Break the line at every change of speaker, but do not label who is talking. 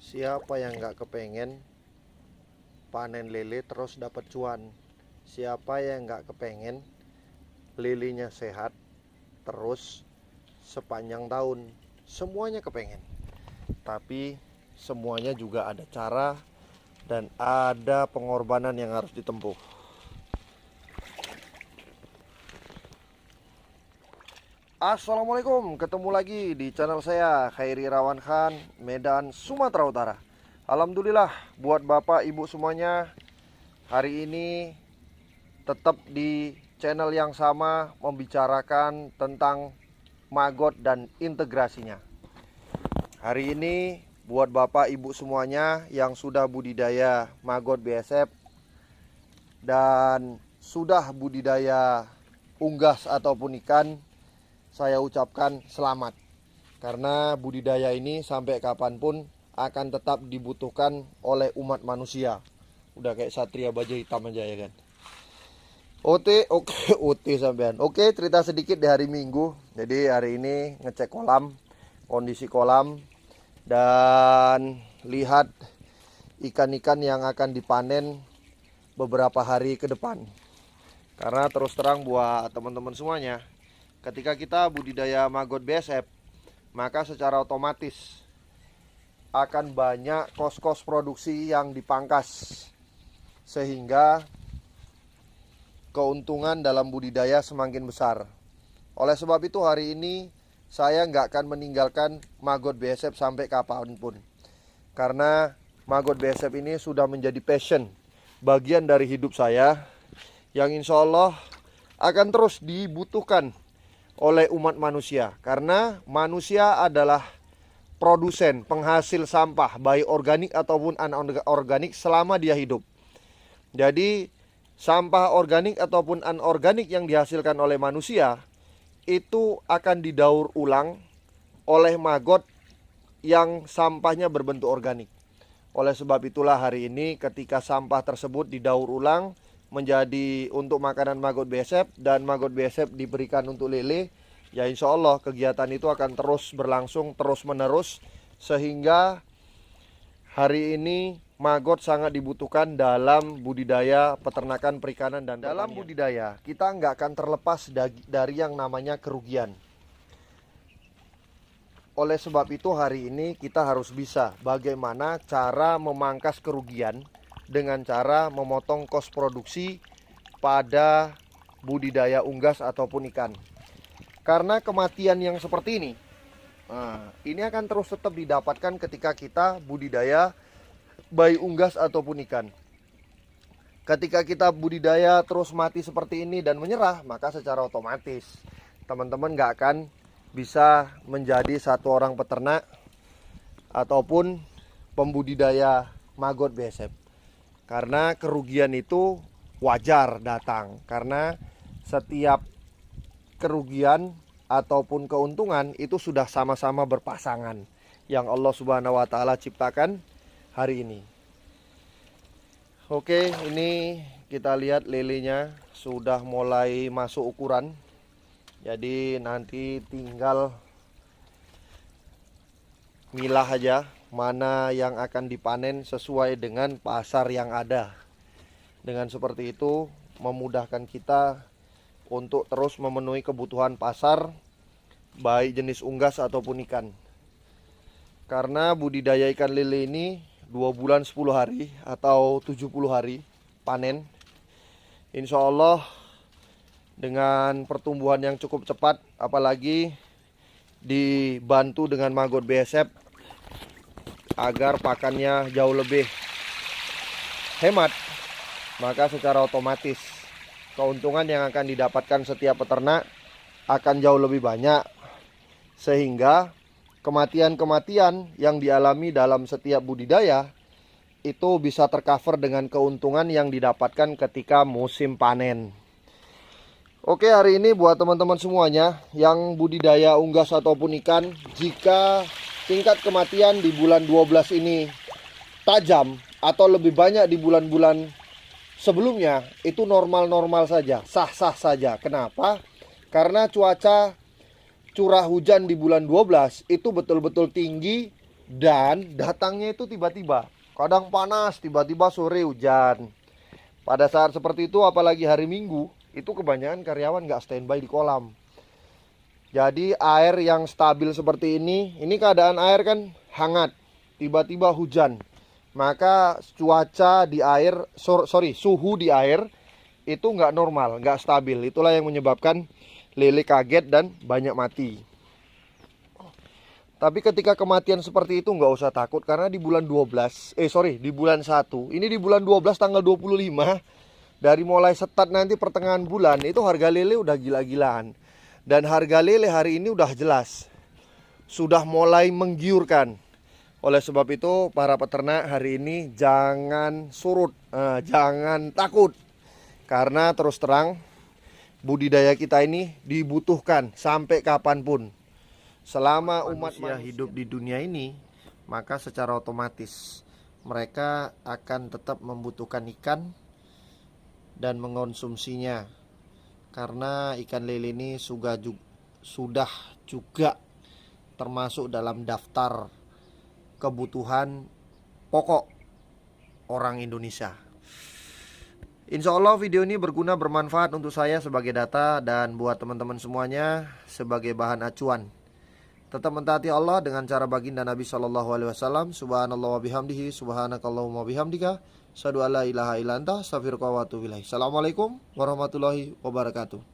Siapa yang nggak kepengen panen lele terus dapat cuan? Siapa yang nggak kepengen lelenya sehat terus sepanjang tahun? Semuanya kepengen. Tapi semuanya juga ada cara dan ada pengorbanan yang harus ditempuh. Assalamualaikum, ketemu lagi di channel saya Khairi Irawan Khan, Medan, Sumatera Utara. Alhamdulillah buat bapak ibu semuanya, hari ini tetap di channel yang sama membicarakan tentang maggot dan integrasinya. Hari ini buat bapak ibu semuanya yang sudah budidaya maggot BSF dan sudah budidaya unggas ataupun ikan, saya ucapkan selamat. Karena budidaya ini sampai kapanpun akan tetap dibutuhkan oleh umat manusia. Udah kayak satria baja hitam aja ya kan. Oke sampean. Oke, cerita sedikit di hari Minggu. Jadi hari ini ngecek kolam, kondisi kolam, dan lihat ikan-ikan yang akan dipanen beberapa hari ke depan. Karena terus terang buat teman-teman semuanya, ketika kita budidaya maggot BSF, maka secara otomatis akan banyak kos-kos produksi yang dipangkas, sehingga keuntungan dalam budidaya semakin besar. Oleh sebab itu hari ini saya nggak akan meninggalkan maggot BSF sampai kapanpun. Karena maggot BSF ini sudah menjadi passion, bagian dari hidup saya, yang insya Allah akan terus dibutuhkan oleh umat manusia. Karena manusia adalah produsen, penghasil sampah, baik organik ataupun anorganik selama dia hidup. Jadi sampah organik ataupun anorganik yang dihasilkan oleh manusia itu akan didaur ulang oleh maggot yang sampahnya berbentuk organik. Oleh sebab itulah hari ini ketika sampah tersebut didaur ulang menjadi untuk makanan maggot BSF dan maggot BSF diberikan untuk lele, ya insya Allah kegiatan itu akan terus berlangsung terus menerus, sehingga hari ini maggot sangat dibutuhkan dalam budidaya peternakan perikanan dan dalam budidaya kita nggak akan terlepas dari yang namanya kerugian. Oleh sebab itu hari ini kita harus bisa bagaimana cara memangkas kerugian dengan cara memotong kos produksi pada budidaya unggas ataupun ikan. Karena kematian yang seperti ini akan terus tetap didapatkan ketika kita budidaya baik unggas ataupun ikan. Ketika kita budidaya terus mati seperti ini dan menyerah, maka secara otomatis teman-teman nggak akan bisa menjadi satu orang peternak ataupun pembudidaya maggot BSF. Karena kerugian itu wajar datang, karena setiap kerugian ataupun keuntungan itu sudah sama-sama berpasangan yang Allah Subhanahu wa taala ciptakan hari ini. Oke, ini kita lihat lelenya sudah mulai masuk ukuran. Jadi nanti tinggal milah aja mana yang akan dipanen sesuai dengan pasar yang ada. Dengan seperti itu memudahkan kita untuk terus memenuhi kebutuhan pasar baik jenis unggas ataupun ikan. Karena budidaya ikan lele ini 2 bulan 10 hari atau 70 hari panen. Insya Allah dengan pertumbuhan yang cukup cepat, apalagi dibantu dengan maggot BSF agar pakannya jauh lebih hemat, maka secara otomatis keuntungan yang akan didapatkan setiap peternak akan jauh lebih banyak, sehingga kematian-kematian yang dialami dalam setiap budidaya itu bisa tercover dengan keuntungan yang didapatkan ketika musim panen. Oke, hari ini buat teman-teman semuanya yang budidaya unggas ataupun ikan, jika tingkat kematian di bulan 12 ini tajam atau lebih banyak di bulan-bulan sebelumnya, itu normal-normal saja, sah-sah saja. Kenapa? Karena cuaca curah hujan di bulan 12 itu betul-betul tinggi Dan datangnya itu tiba-tiba. Kadang panas, tiba-tiba sore hujan. Pada saat seperti itu, apalagi hari Minggu, itu kebanyakan karyawan nggak standby di kolam. Jadi air yang stabil seperti ini keadaan air kan hangat. Tiba-tiba hujan. Maka cuaca di air, suhu di air itu nggak normal, nggak stabil. Itulah yang menyebabkan lele kaget dan banyak mati. Tapi ketika kematian seperti itu nggak usah takut, karena di bulan 12, di bulan 1, ini di bulan 12 tanggal 25, dari mulai start nanti pertengahan bulan, itu harga lele udah gila-gilaan. Dan harga lele hari ini udah jelas, sudah mulai menggiurkan. Oleh sebab itu para peternak hari ini jangan surut, jangan takut. Karena terus terang budidaya kita ini dibutuhkan sampai kapanpun. Selama umat manusia hidup di dunia ini, maka secara otomatis mereka akan tetap membutuhkan ikan dan mengonsumsinya. Karena ikan lele ini sudah juga termasuk dalam daftar kebutuhan pokok orang Indonesia. Insya Allah video ini berguna, bermanfaat untuk saya sebagai data dan buat teman-teman semuanya sebagai bahan acuan. Tetap mentaati Allah dengan cara baginda Nabi SAW. Subhanallah wa bihamdihi, subhanakallahumma bihamdika, asyhadu alla ilaha illa anta, astaghfiruka wa atubu ilaik. Assalamualaikum warahmatullahi wabarakatuh.